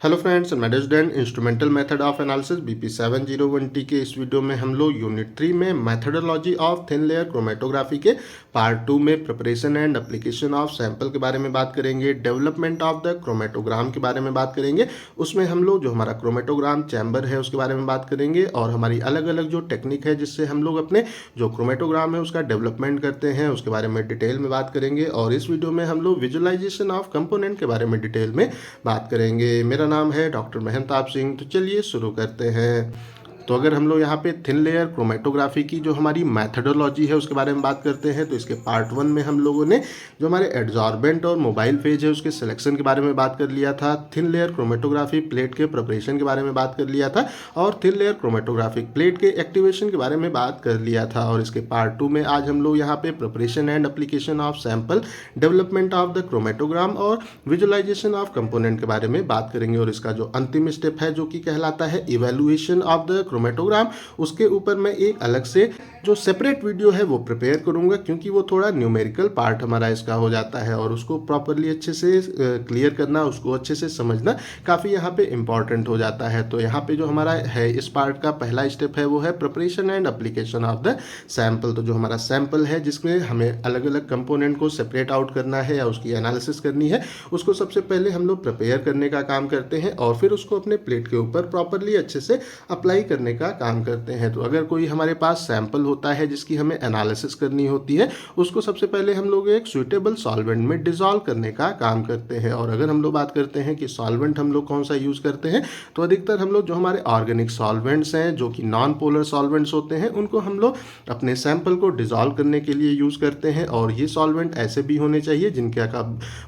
Hello friends, मैं student instrumental method of analysis BP 701T के इस वीडियो में हम लोग यूनिट 3 में methodology of thin layer chromatography के पार्ट 2 में preparation and application of sample के बारे में बात करेंगे। डेवलपमेंट ऑफ द क्रोमेटोग्राम के बारे में बात करेंगे। उसमें हम लोग जो हमारा क्रोमेटोग्राम चैम्बर है उसके बारे में बात करेंगे और हमारी अलग अलग जो टेक्निक है जिससे हम लोग अपने जो क्रोमेटोग्राम है उसका डेवलपमेंट करते हैं उसके बारे में डिटेल में बात करेंगे। और इस वीडियो में हम लोग विजुअलाइजेशन ऑफ कंपोनेंट के बारे में डिटेल में बात करेंगे। मेरा नाम है डॉक्टर महंताब सिंह। तो चलिए शुरू करते हैं। तो अगर हम लोग यहाँ पे थिन लेयर क्रोमेटोग्राफी की जो हमारी मैथडोलॉजी है उसके बारे में बात करते हैं तो इसके पार्ट 1 में हम लोगों ने जो हमारे एड्जॉर्बेंट और मोबाइल फेज है उसके सिलेक्शन के बारे में बात कर लिया था। थिन लेयर क्रोमेटोग्राफी प्लेट के प्रिपरेशन के बारे में बात कर लिया था और थिन लेयर क्रोमेटोग्राफिक प्लेट के एक्टिवेशन के बारे में बात कर लिया था। और इसके पार्ट 2 में आज हम लोग यहाँ पे preparation and application of sample, development of the chromatogram और विजुअलाइजेशन ऑफ कंपोनेंट के बारे में बात करेंगे। और इसका जो अंतिम स्टेप है जो कि कहलाता है इवेल्युएशन ऑफ द क्रोमेटोग्राम, उसके ऊपर मैं एक अलग से जो सेपरेट वीडियो है वो प्रिपेयर करूंगा क्योंकि वो थोड़ा न्यूमेरिकल पार्ट हमारा इसका हो जाता है और उसको प्रॉपरली अच्छे से क्लियर करना, उसको अच्छे से समझना काफ़ी यहाँ पे इम्पॉर्टेंट हो जाता है। तो यहाँ पे जो हमारा है इस पार्ट का पहला स्टेप है वो है preparation and application of the sample. तो जो हमारा सैंपल है जिसमें हमें अलग अलग कंपोनेंट को सेपरेट आउट करना है या उसकी एनालिसिस करनी है, उसको सबसे पहले हम लोग प्रिपेयर करने का काम करते हैं और फिर उसको अपने प्लेट के ऊपर प्रॉपरली अच्छे से अप्लाई करने का काम करते हैं। तो अगर कोई हमारे पास सैंपल होता है जिसकी हमें एनालिसिस करनी होती है, उसको सबसे पहले हम लोग एक सुइटेबल सॉल्वेंट में डिसॉल्व करने का काम करते हैं। और अगर हम लोग बात करते हैं कि सॉल्वेंट हम लोग कौन सा यूज़ करते हैं, तो अधिकतर हम लोग जो हमारे ऑर्गेनिक सॉल्वेंट्स हैं जो कि नॉन पोलर सॉल्वेंट्स होते हैं उनको हम लोग अपने सैंपल को डिसॉल्व करने के लिए यूज़ करते हैं। और ये सॉल्वेंट ऐसे भी होने चाहिए जिनका का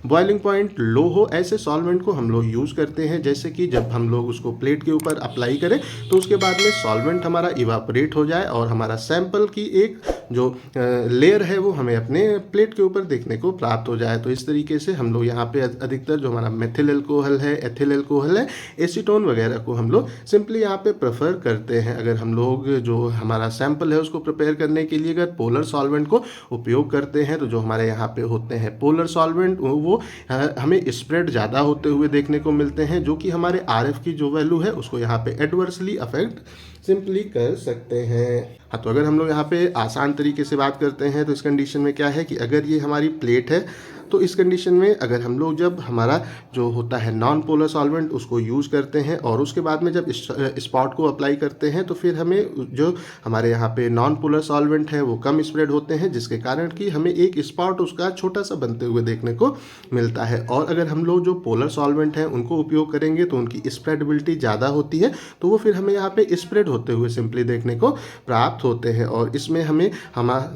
बॉइलिंग पॉइंट लो हो, ऐसे सॉल्वेंट को हम लोग यूज़ करते हैं। जैसे कि जब हम लोग उसको प्लेट के ऊपर अप्लाई करें तो उसके बाद में सॉल्वेंट हमारा इवापोरेट हो जाए और हमारा सैंपल की एक जो लेयर है वो हमें अपने प्लेट के ऊपर देखने को प्राप्त हो जाए। तो इस तरीके से हम लोग यहाँ पे अधिकतर जो हमारा मेथिल एल्कोहल है, एथिल एल्कोहल है, एसीटोन वगैरह को हम लोग सिंपली यहाँ पे प्रेफर करते हैं। अगर हम लोग जो हमारा सैंपल है उसको प्रिपेयर करने के लिए अगर पोलर सॉल्वेंट को उपयोग करते हैं तो जो हमारे यहाँ पे होते हैं पोलर सॉल्वेंट वो हमें स्प्रेड ज़्यादा होते हुए देखने को मिलते हैं, जो कि हमारे RF की जो वैल्यू है उसको यहाँ पे एडवर्सली अफेक्ट सिंपली कर सकते हैं। हाँ, तो अगर हम लोग यहाँ पे आसान तरीके से बात करते हैं तो इस कंडीशन में क्या है कि अगर ये हमारी प्लेट है तो इस कंडीशन में अगर हम लोग जब हमारा जो होता है नॉन पोलर सॉल्वेंट उसको यूज़ करते हैं और उसके बाद में जब स्पॉट को अप्लाई करते हैं तो फिर हमें जो हमारे यहाँ पे नॉन पोलर सॉल्वेंट है वो कम स्प्रेड होते हैं, जिसके कारण कि हमें एक स्पॉट उसका छोटा सा बनते हुए देखने को मिलता है। और अगर हम लोग जो पोलर सॉल्वेंट हैं उनको उपयोग करेंगे तो उनकी स्प्रेडेबिलिटी ज़्यादा होती है, तो वो फिर हमें यहाँ पे स्प्रेड होते हुए सिंपली देखने को प्राप्त होते हैं। और इसमें हमें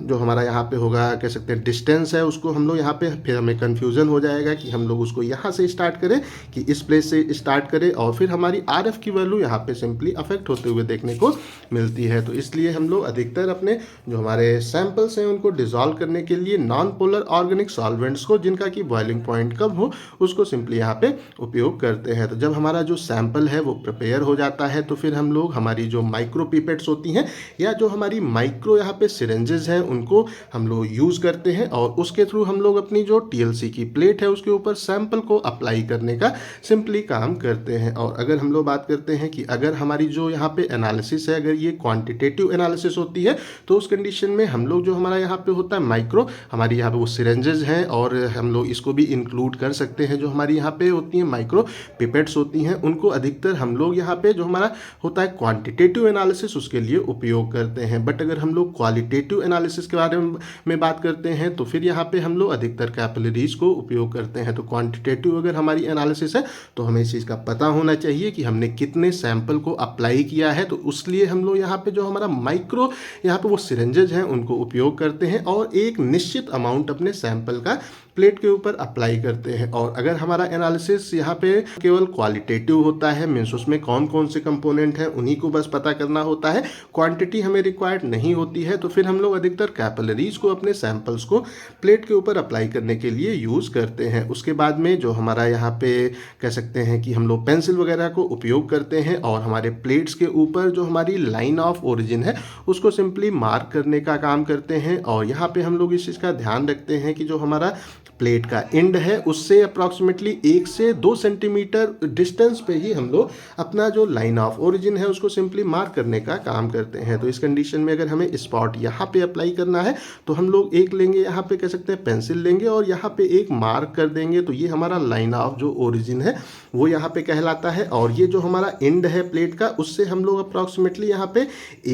जो हमारा यहाँ पे होगा कह सकते हैं डिस्टेंस है उसको हम लोग यहाँ पे फिर हमें कंफ्यूजन हो जाएगा कि हम लोग उसको यहाँ से स्टार्ट करें कि इस प्लेस से स्टार्ट करें और फिर हमारी RF की वैल्यू यहाँ पे सिंपली अफेक्ट होते हुए देखने को मिलती है। तो इसलिए हम लोग अधिकतर अपने जो हमारे सैंपल्स हैं उनको डिसॉल्व करने के लिए नॉन पोलर ऑर्गेनिक सॉल्वेंट्स को जिनका कि बॉइलिंग पॉइंट कम हो उसको सिंपली यहाँ पे उपयोग करते हैं। तो जब हमारा जो सैंपल है वो प्रिपेयर हो जाता है तो फिर हम लोग हमारी जो माइक्रो पिपेट्स होती हैं या जो हमारी माइक्रो यहाँ पे सिरेंजेस हैं उनको हम लोग यूज़ करते हैं और उसके थ्रू हम लोग अपनी जो TLC की प्लेट है उसके ऊपर सैंपल को अप्लाई करने का सिंपली काम करते हैं। और अगर हम लोग बात करते हैं कि अगर हमारी जो यहाँ पे एनालिसिस है अगर ये क्वांटिटेटिव एनालिसिस होती है तो उस कंडीशन में हम लोग जो हमारा यहाँ पे होता है माइक्रो, हमारी यहाँ पे वो सिरेंजेस हैं और हम लोग इसको भी इंक्लूड कर सकते हैं। जो हमारी यहाँ पे होती हैं माइक्रो पिपेट्स होती हैं उनको अधिकतर हम लोग यहाँ पे जो हमारा होता है क्वांटिटेटिव एनालिसिस उसके लिए उपयोग करते हैं। बट अगर हम लोग क्वालिटेटिव एनालिसिस के बारे में बात करते हैं तो फिर यहाँ पे हम लोग अधिकतर कैपिलरीज को उपयोग करते हैं। तो क्वांटिटेटिव अगर हमारी एनालिसिस है तो हमें इस चीज़ का पता होना चाहिए कि हमने कितने सैंपल को अप्लाई किया है, तो उसलिए हम लोग यहाँ पे जो हमारा माइक्रो यहाँ पे वो सिरेंजेज हैं उनको उपयोग करते हैं और एक निश्चित अमाउंट अपने सैंपल का प्लेट के ऊपर अप्लाई करते हैं। और अगर हमारा एनालिसिस यहाँ पे केवल क्वालिटेटिव होता है, मीन्स उसमें कौन कौन से कंपोनेंट हैं उन्हीं को बस पता करना होता है, क्वांटिटी हमें रिक्वायर्ड नहीं होती है, तो फिर हम लोग अधिकतर कैपिलरीज को अपने सैंपल्स को प्लेट के ऊपर अप्लाई करने के लिए यूज़ करते हैं। उसके बाद में जो हमारा यहाँ पे कह सकते हैं कि हम लोग पेंसिल वगैरह को उपयोग करते हैं और हमारे प्लेट्स के ऊपर जो हमारी लाइन ऑफ ओरिजिन है उसको सिंपली मार्क करने का काम करते हैं। और यहाँ पे हम लोग इस चीज़ का ध्यान रखते हैं कि जो हमारा प्लेट का एंड है उससे अप्रॉक्सीमेटली 1 से 2 सेंटीमीटर डिस्टेंस पे ही हम लोग अपना जो लाइन ऑफ ओरिजिन है उसको सिंपली मार्क करने का काम करते हैं। तो इस कंडीशन में अगर हमें स्पॉट यहाँ पे अप्लाई करना है तो हम लोग एक लेंगे, यहाँ पे कह सकते हैं पेंसिल लेंगे और यहाँ पे एक मार्क कर देंगे। तो ये हमारा लाइन ऑफ जो ओरिजिन है वो यहाँ पे कहलाता है। और ये जो हमारा एंड है प्लेट का उससे हम लोग अप्रॉक्सीमेटली यहाँ पे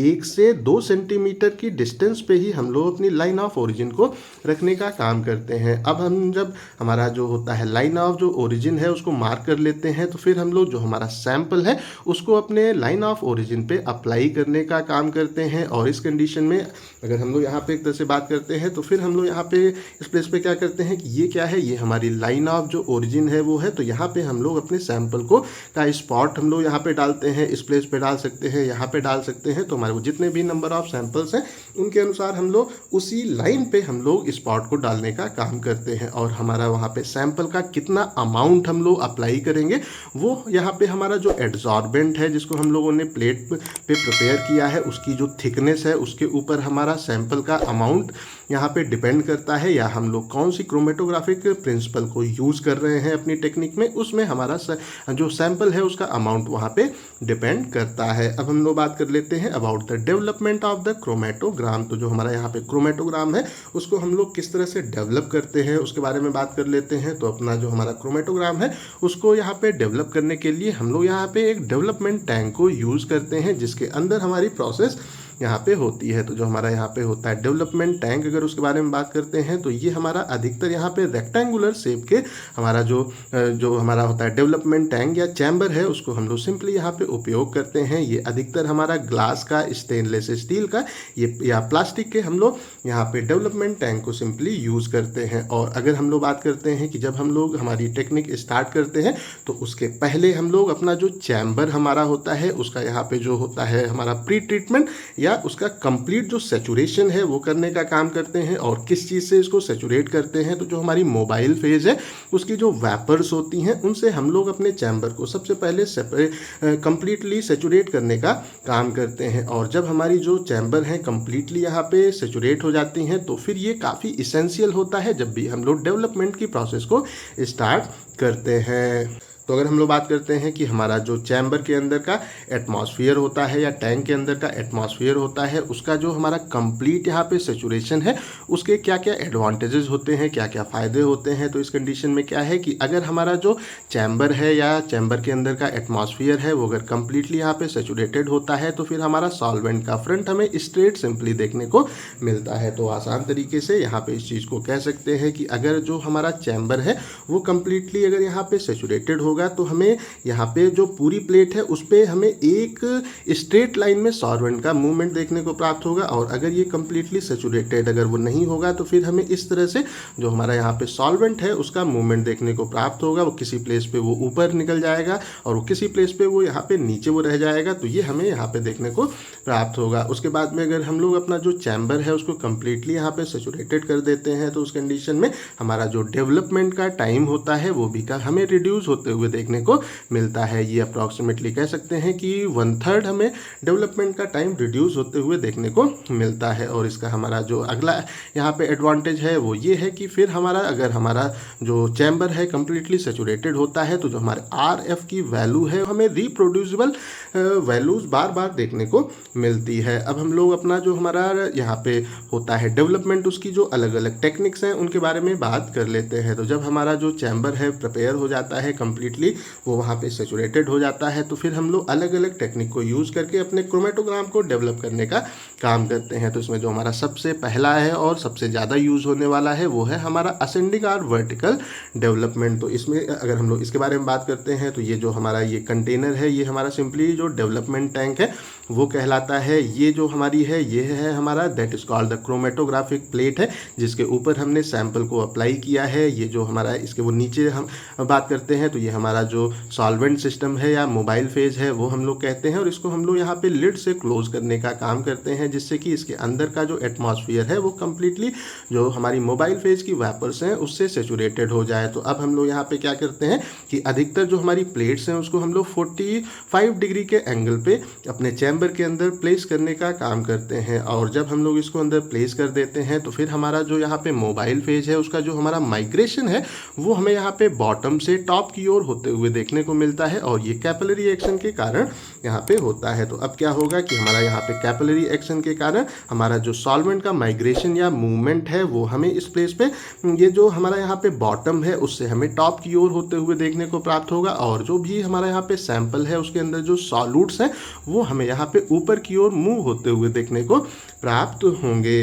1 से 2 सेंटीमीटर की डिस्टेंस पे ही हम लोग अपनी लाइन ऑफ ओरिजिन को रखने का काम करते हैं। अब हम जब हमारा जो होता है लाइन ऑफ जो ओरिजिन है उसको मार्क कर लेते हैं तो फिर हम लोग जो हमारा सैंपल है उसको अपने लाइन ऑफ ओरिजिन पे अप्लाई करने का काम करते हैं। और इस कंडीशन में अगर हम लोग यहाँ पे एक तरह से बात करते हैं तो फिर हम लोग यहाँ पे इस प्लेस पे क्या करते हैं कि ये क्या है, ये हमारी लाइन ऑफ जो ओरिजिन है वो है। तो यहाँ पे हम लोग अपने सैंपल को का स्पॉट हम लोग यहाँ पे डालते हैं, इस प्लेस पे डाल सकते हैं, यहाँ पे डाल सकते हैं। तो हमारे जितने भी नंबर ऑफ सैंपल्स हैं उनके अनुसार हम लोग उसी लाइन पे हम लोग स्पॉट को डालने का काम करते हैं। और हमारा वहाँ पे सैंपल का कितना अमाउंट हम लोग अप्लाई करेंगे वो यहाँ पे हमारा जो एड्सॉर्बेंट है जिसको हम लोगों ने प्लेट पे प्रिपेयर किया है उसकी जो थिकनेस है उसके ऊपर हमारा सैंपल का अमाउंट यहाँ पे डिपेंड करता है, या हम लोग कौन सी क्रोमेटोग्राफिक प्रिंसिपल को यूज़ कर रहे हैं अपनी टेक्निक में उसमें हमारा जो सैंपल है उसका अमाउंट वहाँ पे डिपेंड करता है। अब हम लोग बात कर लेते हैं about the development of the chromatogram. तो जो हमारा यहाँ पे क्रोमेटोग्राम है उसको हम लोग किस तरह से डेवलप करते हैं उसके बारे में बात कर लेते हैं। तो अपना जो हमारा क्रोमेटोग्राम है उसको यहाँ पे डेवलप करने के लिए हम लोग यहाँ पे एक डेवलपमेंट टैंक को यूज़ करते हैं जिसके अंदर हमारी प्रोसेस यहाँ पे होती है। तो जो हमारा यहाँ पे होता है डेवलपमेंट टैंक, अगर उसके बारे में बात करते हैं तो ये हमारा अधिकतर यहाँ पे रेक्टेंगुलर शेप के हमारा जो हमारा होता है डेवलपमेंट टैंक या चैम्बर है उसको हम लोग सिंपली यहाँ पे उपयोग करते हैं। ये अधिकतर हमारा ग्लास का, स्टेनलेस स्टील का ये या प्लास्टिक के हम लोग यहाँ पे डेवलपमेंट टैंक को सिंपली यूज़ करते हैं। और अगर हम लोग बात करते हैं कि जब हम लोग हमारी टेक्निक स्टार्ट करते हैं तो उसके पहले हम लोग अपना जो चैम्बर हमारा होता है उसका यहाँ पे जो होता है हमारा प्री ट्रीटमेंट या उसका कंप्लीट जो सेचुरेशन है वो करने का काम करते हैं। और किस चीज़ से इसको सेचुरेट करते हैं तो जो हमारी मोबाइल फेज है उसकी जो वेपर्स होती हैं उनसे हम लोग अपने चैम्बर को सबसे पहले कंप्लीटली सेचुरेट करने का काम करते हैं। और जब हमारी जो चैम्बर हैं कंप्लीटली यहाँ पे सेचुरेट हो जाती हैं तो फिर ये काफ़ी इसेंशियल होता है जब भी हम लोग डेवलपमेंट की प्रोसेस को स्टार्ट करते हैं। तो अगर हम लोग बात करते हैं कि हमारा जो चैम्बर के अंदर का एटमॉस्फेयर होता है या टैंक के अंदर का एटमॉस्फेयर होता है उसका जो हमारा कंप्लीट यहाँ पे सेचुरेशन है उसके क्या क्या एडवांटेजेस होते हैं, क्या क्या फ़ायदे होते हैं। तो इस कंडीशन में क्या है कि अगर हमारा जो चैम्बर है या चैम्बर के अंदर का एटमॉस्फेयर है वो अगर कम्प्लीटली यहाँ पे सेचुरेटेड होता है तो फिर हमारा सॉल्वेंट का फ्रंट हमें स्ट्रेट सिंपली देखने को मिलता है। तो आसान तरीके से यहाँ पे इस चीज़ को कह सकते हैं कि अगर जो हमारा चैम्बर है वो कम्प्लीटली अगर यहाँ पे सेचुरेटेड होगा तो हमें यहाँ पे जो पूरी प्लेट है उस पर हमें एक स्ट्रेट लाइन में सॉल्वेंट का मूवमेंट देखने को प्राप्त होगा। और अगर ये कम्प्लीटली सेचुरेटेड अगर वो नहीं होगा तो फिर हमें इस तरह से जो हमारा यहाँ पे सॉल्वेंट है उसका मूवमेंट देखने को प्राप्त होगा। वो किसी प्लेस पे वो ऊपर निकल जाएगा और वो किसी प्लेस पे वो यहाँ पे नीचे वो रह जाएगा। तो ये हमें यहाँ पे देखने को प्राप्त होगा। उसके बाद में अगर हम लोग अपना जो चैम्बर है उसको कम्प्लीटली यहाँ पे सेचुरेटेड कर देते हैं तो उस कंडीशन में हमारा जो डेवलपमेंट का टाइम होता है वो भी हमें रिड्यूस होते हुए देखने को मिलता है। ये अप्रॉक्सीमेटली कह सकते हैं कि 1/3 हमें डेवलपमेंट का टाइम रिड्यूस होते हुए देखने को मिलता है। और इसका हमारा जो अगला यहाँ पे एडवांटेज है वो ये है कि फिर हमारा अगर हमारा जो चैम्बर है कम्प्लीटली सेचुरेटेड होता है तो जो हमारे RF की वैल्यू है हमें रिप्रोड्यूसिबल वैल्यूज़ बार बार देखने को मिलती है। अब हम लोग अपना जो हमारा यहाँ पे होता है डेवलपमेंट उसकी जो अलग अलग टेक्निक्स हैं उनके बारे में बात कर लेते हैं। तो जब हमारा जो चैम्बर है प्रिपेयर हो जाता है कम्प्लीटली वो वहाँ पे सेचुरेटेड हो जाता है तो फिर हम लोग अलग अलग टेक्निक को यूज़ करके अपने क्रोमेटोग्राम को डेवलप करने का काम करते हैं। तो इसमें जो हमारा सबसे पहला है और सबसे ज़्यादा यूज़ होने वाला है वो है हमारा असेंडिंग और वर्टिकल डेवलपमेंट। तो इसमें अगर हम लोग इसके बारे में बात करते हैं तो ये जो हमारा ये कंटेनर है ये हमारा सिंपली जो डेवलपमेंट टैंक है वो कहलाता है। ये जो हमारी है ये है हमारा that is called the chromatographic plate है जिसके ऊपर हमने सैंपल को अप्लाई किया है। ये जो हमारा इसके वो नीचे हम बात करते हैं तो ये हमारा जो सॉल्वेंट सिस्टम है या मोबाइल फेज है वो हम लोग कहते हैं, और इसको हम लोग यहाँ पे लिड से क्लोज करने का काम करते हैं, जिससे कि इसके अंदर का जो एटमॉस्फेयर है वो कंप्लीटली जो हमारी मोबाइल फेज की वेपर्स हैं उससे सेचुरेटेड हो जाए। तो अब हम लोग यहाँ पे क्या करते हैं कि अधिकतर जो हमारी प्लेट्स हैं उसको हम लोग 45 डिग्री के एंगल पे अपने चैम्बर के अंदर प्लेस करने का काम करते हैं, और जब हम लोग इसको अंदर प्लेस कर देते हैं तो फिर हमारा जो यहाँ पे मोबाइल फेज है उसका जो हमारा माइग्रेशन है वो हमें यहाँ पे बॉटम से टॉप की ओर होते हुए देखने को मिलता है, और ये कैपिलरी एक्शन के कारण यहाँ पे होता है। तो अब क्या होगा कि हमारा यहाँ पे कैपिलरी एक्शन के कारण हमारा जो सॉल्वेंट का माइग्रेशन या मूवमेंट है वो हमें इस प्लेस पे ये जो हमारा यहाँ पे बॉटम है उससे हमें टॉप की ओर होते हुए देखने को प्राप्त होगा, और जो भी हमारा यहाँ पे सैंपल है उसके अंदर जो सॉल्यूट्स हैं वो हमें यहाँ पे ऊपर की ओर मूव होते हुए देखने को प्राप्त होंगे।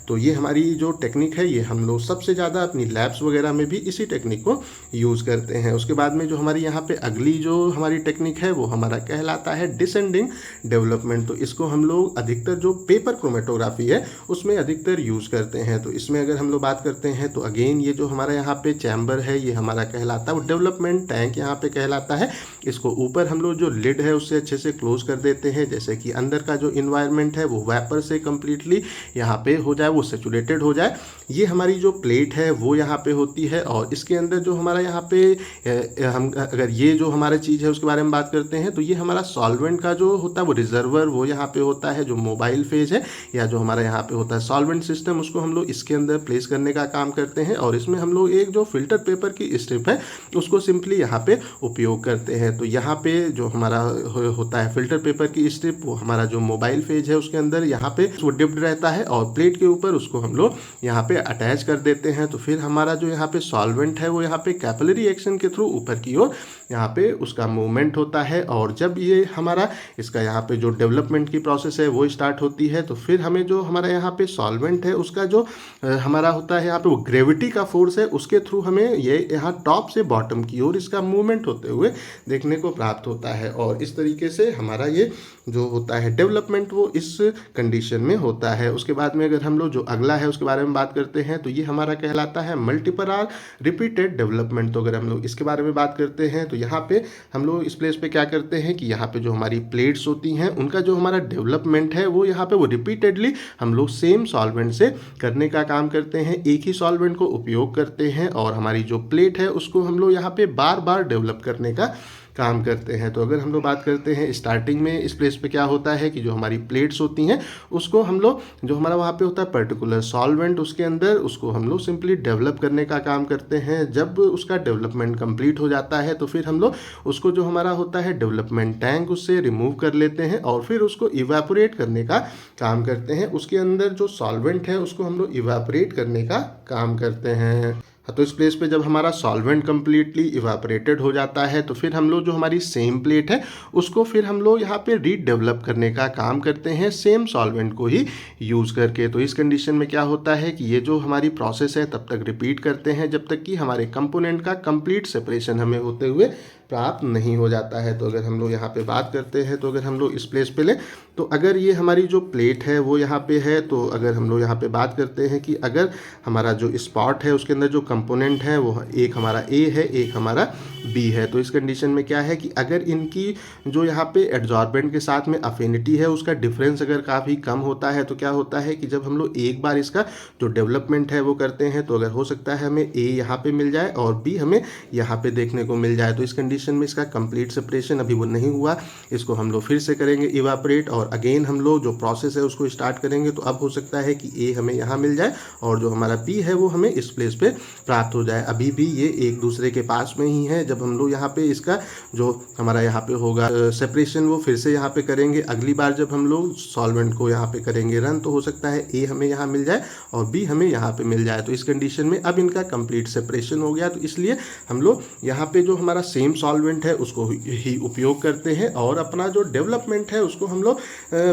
तो ये हमारी जो टेक्निक है ये हम लोग सबसे ज़्यादा अपनी लैब्स वगैरह में भी इसी टेक्निक को यूज़ करते हैं। उसके बाद में जो हमारी यहाँ पे अगली जो हमारी टेक्निक है वो हमारा कहलाता है डिसेंडिंग डेवलपमेंट। तो इसको हम लोग अधिकतर जो पेपर क्रोमेटोग्राफी है उसमें अधिकतर यूज़ करते हैं। तो इसमें अगर हम लोग बात करते हैं तो अगेन ये जो हमारा यहाँ पे चैम्बर है ये हमारा कहलाता है वो डेवलपमेंट टैंक यहाँ पे कहलाता है। इसको ऊपर हम लोग जो लिड है उससे अच्छे से क्लोज कर देते हैं, जैसे कि अंदर का जो इन्वायरमेंट है वो वेपर से कंप्लीटली यहाँ पे हो जाए, वो सेचुरेटेड हो जाए। ये हमारी जो प्लेट है वो यहाँ पे होती है, और इसके अंदर जो हमारा यहाँ पे हम अगर ये जो हमारा चीज़ है उसके बारे में बात करते हैं तो ये हमारा सॉल्वेंट का जो होता है वो रिजर्वर वो यहाँ पे होता है। जो मोबाइल फेज है या जो हमारा यहाँ पे होता है सॉल्वेंट सिस्टम उसको हम लोग इसके अंदर प्लेस करने का काम करते हैं, और इसमें हम लोग एक जो फिल्टर पेपर की स्ट्रिप है उसको सिंपली यहाँ पे उपयोग करते हैं। तो यहाँ पे जो हमारा होता है फिल्टर पेपर की स्ट्रिप वो हमारा जो मोबाइल फेज है उसके अंदर यहाँ पे वो डिप्ड रहता है, और प्लेट के ऊपर उसको हम लोग यहाँ पे अटैच कर देते हैं। तो फिर हमारा जो यहाँ पे सॉल्वेंट है वो यहाँ पे कैपिलरी एक्शन के थ्रू ऊपर की ओर यहाँ पे उसका मूवमेंट होता है, और जब ये हमारा इसका यहाँ पे जो डेवलपमेंट की प्रोसेस है वो स्टार्ट होती है तो फिर हमें जो हमारा यहाँ पे सॉल्वेंट है उसका जो हमारा होता है यहाँ पे वो ग्रेविटी का फोर्स है उसके थ्रू हमें ये यहाँ टॉप से बॉटम की ओर इसका मूवमेंट होते हुए देखने को प्राप्त होता है। और इस तरीके से हमारा ये जो होता है डेवलपमेंट वो इस कंडीशन में होता है। उसके बाद में अगर हम लोग जो अगला है उसके बारे में बात करते हैं तो ये हमारा कहलाता है मल्टीपल आर रिपीटेड डेवलपमेंट। तो अगर हम लोग इसके बारे में बात करते हैं तो यहाँ पे हम लोग इस प्लेस पे क्या करते हैं कि यहाँ पे जो हमारी प्लेट्स होती हैं उनका जो हमारा डेवलपमेंट है वो यहाँ पे वो रिपीटेडली हम लोग सेम सॉल्वेंट से करने का काम करते हैं, एक ही सॉल्वेंट को उपयोग करते हैं, और हमारी जो प्लेट है उसको हम लोग यहाँ पे बार बार डेवलप करने का काम करते हैं। तो अगर हम लोग बात करते हैं स्टार्टिंग में इस प्लेस पे क्या होता है कि जो हमारी प्लेट्स होती हैं उसको हम लोग जो हमारा वहाँ पे होता है पर्टिकुलर सॉल्वेंट उसके अंदर उसको हम लोग सिंपली डेवलप करने का काम करते हैं। जब उसका डेवलपमेंट कंप्लीट हो जाता है तो फिर हम लोग उसको जो हमारा होता है डेवलपमेंट टैंक उससे रिमूव कर लेते हैं और फिर उसको इवेपोरेट करने का काम करते हैं। उसके अंदर जो सॉल्वेंट है उसको हम लोग इवेपोरेट करने का काम करते हैं। तो इस प्लेस पे जब हमारा सॉल्वेंट कम्प्लीटली इवापोरेटेड हो जाता है तो फिर हम लोग जो हमारी सेम प्लेट है उसको फिर हम लोग यहाँ पे रीडेवलप करने का काम करते हैं सेम सॉल्वेंट को ही यूज़ करके। तो इस कंडीशन में क्या होता है कि ये जो हमारी प्रोसेस है तब तक रिपीट करते हैं जब तक कि हमारे कंपोनेंट का कंप्लीट सेपरेशन हमें होते हुए प्राप्त नहीं हो जाता है। तो अगर हम लोग यहाँ पे बात करते हैं तो अगर हम लोग इस प्लेस पे लें तो अगर ये हमारी जो प्लेट है वो यहाँ पे है, तो अगर हम लोग यहाँ पे बात करते हैं कि अगर हमारा जो स्पॉट है उसके अंदर जो कंपोनेंट है वो एक हमारा ए है एक हमारा बी है, तो इस कंडीशन में क्या है कि अगर इनकी जो यहाँ पे एड्जॉर्बेंट के साथ में अफिनिटी है उसका डिफरेंस अगर काफ़ी कम होता है तो क्या होता है कि जब हम लोग एक बार इसका जो डेवलपमेंट है वो करते हैं तो अगर हो सकता है हमें ए यहाँ पे मिल जाए और बी हमें यहाँ पे देखने को मिल जाए। तो इस कंडीशन में इसका कंप्लीट सेपरेशन अभी वो नहीं हुआ, इसको हम लोग फिर से करेंगे इवापोरेट और अगेन हम लोग जो प्रोसेस है उसको स्टार्ट करेंगे। तो अब हो सकता है कि ए हमें यहाँ मिल जाए और जो हमारा बी है वो हमें इस प्लेस पे प्राप्त हो जाए। अभी भी ये एक दूसरे के पास में ही है। जब हम लोग यहाँ पे इसका जो हमारा यहाँ पे होगा सेपरेशन वो फिर से यहाँ पे करेंगे, अगली बार जब हम लोग सॉल्वेंट को यहाँ पे करेंगे रन तो हो सकता है ए हमें यहाँ मिल जाए और बी हमें यहाँ पे मिल जाए। तो इस कंडीशन में अब इनका कंप्लीट सेपरेशन हो गया, तो इसलिए हम लोग यहाँ पे जो हमारा सेम सॉल्वेंट है उसको ही उपयोग करते हैं और अपना जो डेवलपमेंट है उसको हम लोग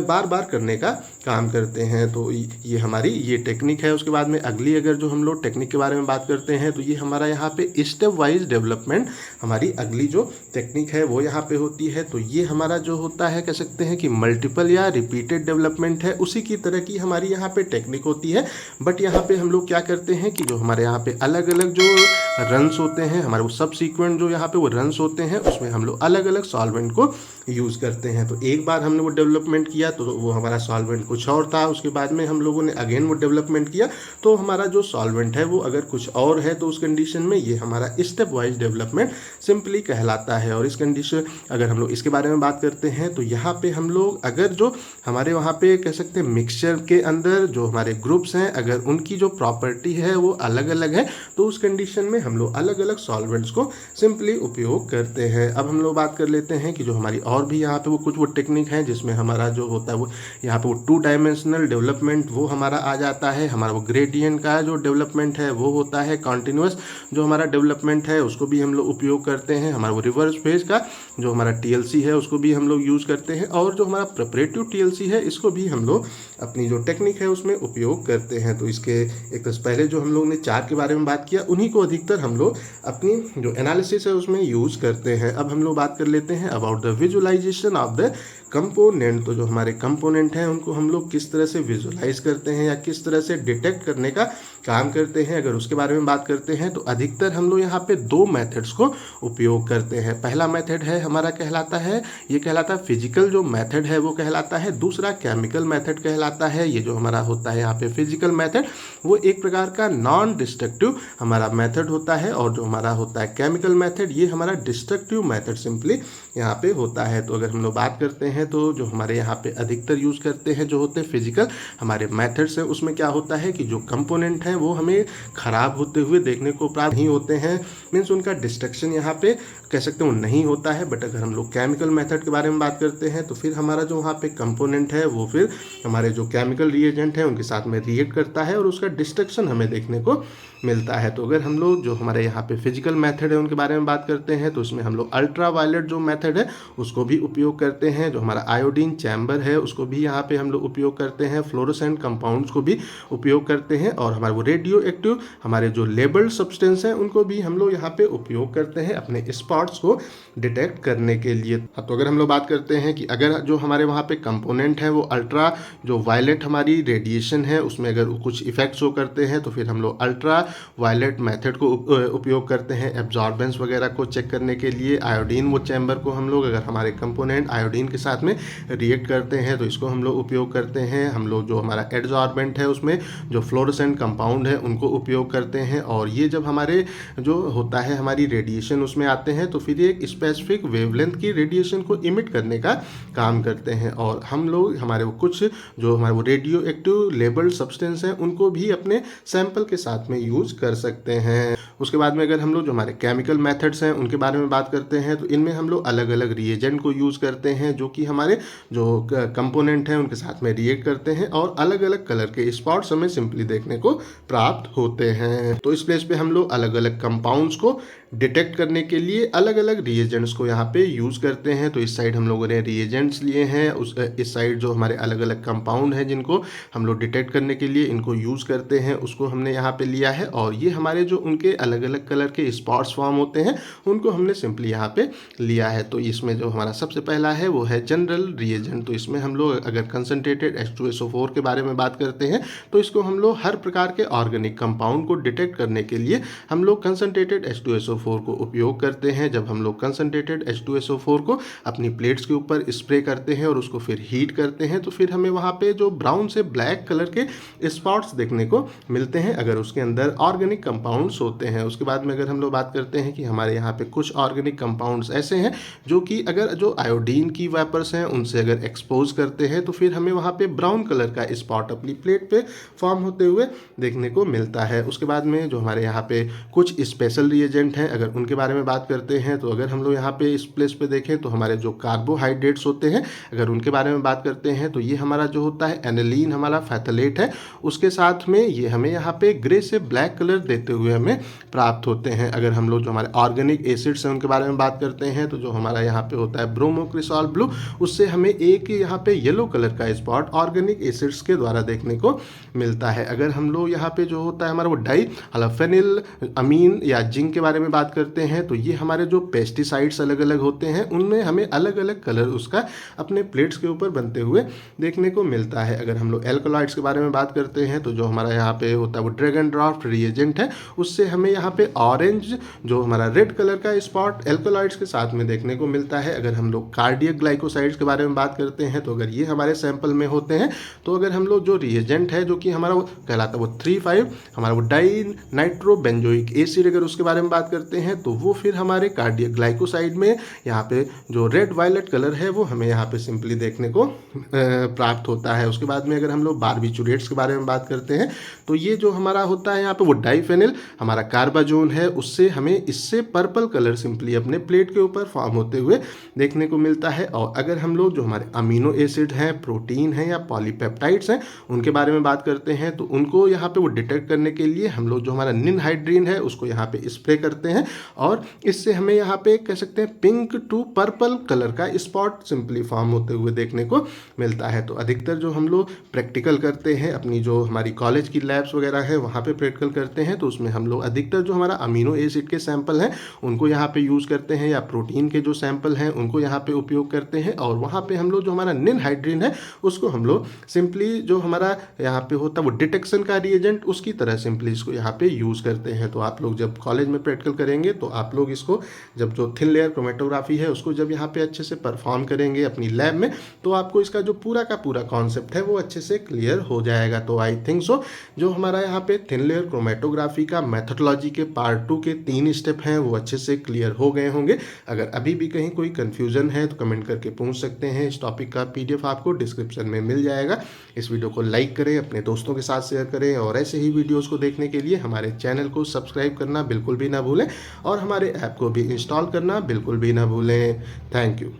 बार बार करने का काम करते हैं। तो ये हमारी ये टेक्निक है। उसके बाद में अगली अगर जो हम लोग टेक्निक के बारे में बात करते हैं तो ये हमारा यहाँ पे स्टेप वाइज डेवलपमेंट हमारी अगली जो टेक्निक है वो यहाँ पे होती है। तो ये हमारा जो होता है कह सकते हैं कि मल्टीपल या रिपीटेड डेवलपमेंट है, उसी की तरह की हमारी यहाँ पे टेक्निक होती है। बट यहाँ पे हम लोग क्या करते हैं कि जो हमारे यहाँ पे अलग अलग जो रन्स होते हैं हमारे वो सब सीक्वेंट जो यहाँ पे वो रन्स होते हैं उसमें हम लोग अलग अलग सॉल्वेंट को यूज़ करते हैं। तो एक बार हमने वो डेवलपमेंट किया तो वो हमारा सॉल्वेंट कुछ और था, उसके बाद में हम लोगों ने अगेन वो डेवलपमेंट किया तो हमारा जो सॉल्वेंट है वो अगर कुछ और है तो उस कंडीशन में ये हमारा स्टेप वाइज डेवलपमेंट सिंपली कहलाता है। और इस कंडीशन अगर हम लोग इसके बारे में बात करते हैं तो यहाँ पे हम लोग अगर जो हमारे वहाँ पे कह सकते हैं मिक्सचर के अंदर जो हमारे ग्रुप्स हैं अगर उनकी जो प्रॉपर्टी है वो अलग अलग है तो उस कंडीशन में हम लोग अलग अलग सॉल्वेंट्स को सिंपली उपयोग करते हैं। अब हम लोग बात कर लेते हैं कि जो हमारी और भी यहाँ पे वो कुछ वो टेक्निक है जिसमें हमारा जो होता है वो यहाँ पे वो 2 डायमेंशनल डेवलपमेंट वो हमारा आ जाता है। हमारा वो ग्रेडियंट का जो डेवलपमेंट है वो होता है, कॉन्टिन्यूस जो हमारा डेवलपमेंट है उसको भी हम लोग उपयोग करते हैं। हमारा वो रिवर्स फेज का जो हमारा TLC है उसको भी हम लोग यूज़ करते हैं और जो हमारा प्रिपरेटिव TLC है इसको भी हम लोग अपनी जो टेक्निक है उसमें उपयोग करते हैं। तो इसके एक तो पहले जो हम लोग ने 4 के बारे में बात किया उन्हीं को अधिकतर हम लोग अपनी जो एनालिसिस है उसमें यूज़ करते हैं। अब हम लोग बात कर लेते हैं about the visualization of the component. तो जो हमारे कंपोनेंट हैं उनको हम लोग किस तरह से विजुअलाइज करते हैं या किस तरह से डिटेक्ट करने का काम करते हैं, अगर उसके बारे में बात करते हैं तो अधिकतर हम लोग यहाँ पे 2 मेथड्स को उपयोग करते हैं। पहला मेथड है हमारा कहलाता है, ये कहलाता है फिजिकल जो मेथड है वो कहलाता है, दूसरा केमिकल मेथड कहलाता है। ये जो हमारा होता है यहाँ पे फिजिकल मेथड वो एक प्रकार का नॉन डिस्ट्रक्टिव हमारा मेथड होता है और जो हमारा होता है केमिकल मेथड ये हमारा डिस्ट्रक्टिव मेथड सिंपली यहाँ पे होता है। तो अगर हम लोग बात करते हैं तो जो हमारे यहाँ पे अधिकतर यूज़ करते हैं जो होते हैं फिजिकल हमारे मेथड्स हैं उसमें क्या होता है कि जो कंपोनेंट हैं वो हमें ख़राब होते हुए देखने को प्राप्त नहीं होते हैं, मीन्स उनका डिस्ट्रक्शन यहाँ पे कह सकते हैं वो नहीं होता है। बट अगर हम लोग केमिकल मेथड के बारे में बात करते हैं तो फिर हमारा जो वहाँ पे कंपोनेंट है वो फिर हमारे जो केमिकल रिएजेंट हैं उनके साथ में रिएक्ट करता है और उसका डिस्ट्रक्शन हमें देखने को मिलता है। तो अगर हम लोग जो हमारे यहाँ पे फिजिकल मेथड है उनके बारे में बात करते हैं तो उसमें हम लोग अल्ट्रा वायलेट जो मेथड है उसको भी उपयोग करते हैं। जो हमारा आयोडीन चैम्बर है उसको भी यहाँ पे हम लोग उपयोग करते हैं, फ्लोरोसेंट कंपाउंड्स को भी उपयोग करते हैं और हमारे वो रेडियो एक्टिव हमारे जो लेबल्ड सब्सटेंस हैं उनको भी हम लोग यहाँ पे उपयोग करते हैं अपने स्पॉट्स को डिटेक्ट करने के लिए। तो अगर हम लोग बात करते हैं कि अगर जो हमारे वहाँ पे कंपोनेंट है वो अल्ट्रा जो वायलेट हमारी रेडिएशन है उसमें अगर कुछ इफेक्ट शो करते हैं तो फिर हम लोग अल्ट्रा वायलेट मेथड को उपयोग करते हैं एब्जॉर्बेंस वगैरह को चेक करने के लिए। आयोडीन वो चैम्बर को हम लोग अगर हमारे कंपोनेंट आयोडीन के साथ में रिएक्ट करते हैं तो इसको हम लोग उपयोग करते हैं। हम लोग जो हमारा एब्जॉर्बेंट है उसमें जो फ्लोरोसेंट कंपाउंड है उनको उपयोग करते हैं और ये जब हमारे जो होता है हमारी रेडिएशन उसमें आते हैं तो फिर एक स्पेसिफिक वेवलेंथ की रेडिएशन को इमिट करने का काम करते हैं और हम लोग हमारे वो कुछ जो हमारे वो रेडियो एक्टिव लेबल्ड सब्सटेंस हैं उनको भी अपने सैंपल के साथ में यूज कर सकते हैं। उसके बाद में अगर हम लोग जो हमारे केमिकल मेथड्स हैं उनके बारे में बात करते हैं तो इनमें हम लोग अलग अलग रिएजेंट को यूज़ करते हैं जो कि हमारे जो कंपोनेंट हैं उनके साथ में रिएक्ट करते हैं और अलग अलग कलर के स्पॉट्स हमें सिंपली देखने को प्राप्त होते हैं। तो इस प्लेस पे हम लोग अलग अलग कंपाउंड्स को डिटेक्ट करने के लिए अलग अलग रिएजेंट्स को यहाँ पे यूज़ करते हैं। तो इस साइड हम लोगों ने रिएजेंट्स लिए हैं, इस साइड जो हमारे अलग अलग कंपाउंड हैं जिनको हम लोग डिटेक्ट करने के लिए इनको यूज़ करते हैं उसको हमने यहाँ पे लिया है और ये हमारे जो उनके अलग अलग कलर के स्पॉट्स फॉर्म होते हैं उनको हमने सिंपली यहाँ पे लिया है। तो इसमें जो हमारा सबसे पहला है वो है जनरल रिएजेंट। तो इसमें हम लोग अगर कंसनट्रेटेड H2SO4 के बारे में बात करते हैं तो इसको हम लोग हर प्रकार के ऑर्गेनिक कंपाउंड को डिटेक्ट करने के लिए हम लोग कंसनट्रेटेड H2SO4 को उपयोग करते हैं। जब हम लोग कंसनट्रेटेड H2SO4 को अपनी प्लेट्स के ऊपर स्प्रे करते हैं और उसको फिर हीट करते हैं तो फिर हमें वहाँ पे जो ब्राउन से ब्लैक कलर के स्पॉट्स देखने को मिलते हैं अगर उसके अंदर ऑर्गेनिक कंपाउंड्स होते हैं। उसके बाद में अगर हम लोग बात करते हैं कि हमारे यहाँ पे कुछ ऑर्गेनिक कंपाउंड्स ऐसे हैं जो कि अगर जो आयोडीन की वेपर्स हैं उनसे अगर एक्सपोज करते हैं तो फिर हमें वहाँ पे ब्राउन कलर का स्पॉट अपनी प्लेट पे फॉर्म होते हुए देखने को मिलता है। उसके बाद में जो हमारे यहाँ पे कुछ स्पेशल रिएजेंट हैं अगर उनके बारे में बात करते हैं तो अगर हम लोग यहाँ पे इस प्लेस पे देखें तो हमारे जो कार्बोहाइड्रेट्स होते हैं अगर उनके बारे में बात करते हैं तो ये हमारा जो होता है एनिलीन हमारा फैथलेट है, उसके साथ में ये हमें यहाँ पे ग्रे से ब्लैक कलर देते हुए हमें प्राप्त होते हैं। अगर हम लोग जो हमारे ऑर्गेनिक एसिड्स हैं उनके बारे में बात करते हैं तो जो हमारा यहाँ पे होता है ब्रोमोक्रिसॉल ब्लू, उससे हमें एक यहाँ पे येलो कलर का स्पॉट ऑर्गेनिक एसिड्स के द्वारा देखने को मिलता है। अगर हम लोग यहाँ पे जो होता है हमारा वो डाई हल्फेनिल अमीन या जिंक के बारे में बात बात करते हैं तो ये हमारे जो पेस्टिसाइड्स अलग अलग होते हैं उनमें हमें अलग अलग कलर उसका अपने प्लेट्स के ऊपर बनते हुए देखने को मिलता है। अगर हम लोग एल्कोलाइड्स के बारे में बात करते हैं तो जो हमारा यहाँ पे होता है वो ड्रैग एंड ड्रॉप रिएजेंट है, उससे हमें यहाँ पे ऑरेंज जो हमारा रेड कलर का स्पॉट एल्कोलाइड्स के साथ में देखने को मिलता है। अगर हम लोग कार्डियक ग्लाइकोसाइड्स के बारे में बात करते हैं तो अगर ये हमारे सैंपल में होते हैं तो अगर हम लोग जो रिएजेंट है जो कि हमारा वो कहलाता है वो 3,5 हमारा वो डाई नाइट्रो बेंजोइक एसिड, अगर उसके बारे में बात करते हैं तो वो फिर हमारे कार्डियक ग्लाइकोसाइड में यहाँ पे जो रेड वायलेट कलर है वो हमें यहाँ पे सिंपली देखने को प्राप्त होता है। उसके बाद में अगर हम लोग बारबिचुरेट्स के बारे में बात करते हैं तो ये जो हमारा होता है यहाँ पे वो डाइफेनिल हमारा कार्बाजोन है, उससे हमें इससे पर्पल कलर सिंपली अपने प्लेट के ऊपर फॉर्म होते हुए देखने को मिलता है। और अगर हम लोग जो हमारे अमीनो एसिड हैं, प्रोटीन हैं या पॉलीपेप्टाइड्स हैं उनके बारे में बात करते हैं तो उनको यहाँ पे वो डिटेक्ट करने के लिए हम लोग जो हमारा निनहाइड्रीन है उसको यहाँ पे स्प्रे करते हैं और इससे हमें यहाँ पे कह सकते हैं पिंक टू पर्पल कलर का स्पॉट सिंपली फॉर्म होते हुए देखने को मिलता है। तो अधिकतर जो हम लोग प्रैक्टिकल करते हैं अपनी जो हमारी कॉलेज की लैब्स वगैरह है वहाँ पे प्रैक्टिकल करते हैं तो उसमें हम लोग अधिकतर जो हमारा अमीनो एसिड के सैंपल हैं उनको यहाँ पे यूज़ करते हैं या प्रोटीन के जो सैंपल हैं उनको यहाँ पे उपयोग करते हैं और वहाँ पे हम लोग जो हमारा निनहाइड्रीन है उसको हम लोग सिंपली जो हमारा यहाँ पे होता है वो डिटेक्शन का रिएजेंट उसकी तरह सिंपली इसको यहाँ पे यूज़ करते हैं। तो आप लोग जब कॉलेज में प्रैक्टिकल करेंगे तो आप लोग इसको जब जो थिन लेयर क्रोमेटोग्राफी है उसको जब यहाँ पे अच्छे से परफॉर्म करेंगे अपनी लैब में तो आपको इसका जो पूरा का पूरा कॉन्सेप्ट है वो अच्छे से क्लियर हो जाएगा। तो आई थिंक सो जो हमारा यहाँ पे थिन लेयर क्रोमेटोग्राफी का मेथोडोलॉजी के पार्ट 2 के 3 स्टेप हैं वो अच्छे से क्लियर हो गए होंगे। अगर अभी भी कहीं कोई कंफ्यूजन है तो कमेंट करके पूछ सकते हैं। इस टॉपिक का PDF आपको डिस्क्रिप्शन में मिल जाएगा। इस वीडियो को लाइक करें, अपने दोस्तों के साथ शेयर करें और ऐसे ही वीडियोज़ को देखने के लिए हमारे चैनल को सब्सक्राइब करना बिल्कुल भी ना भूलें और हमारे ऐप को भी इंस्टॉल करना बिल्कुल भी ना भूलें। Thank you.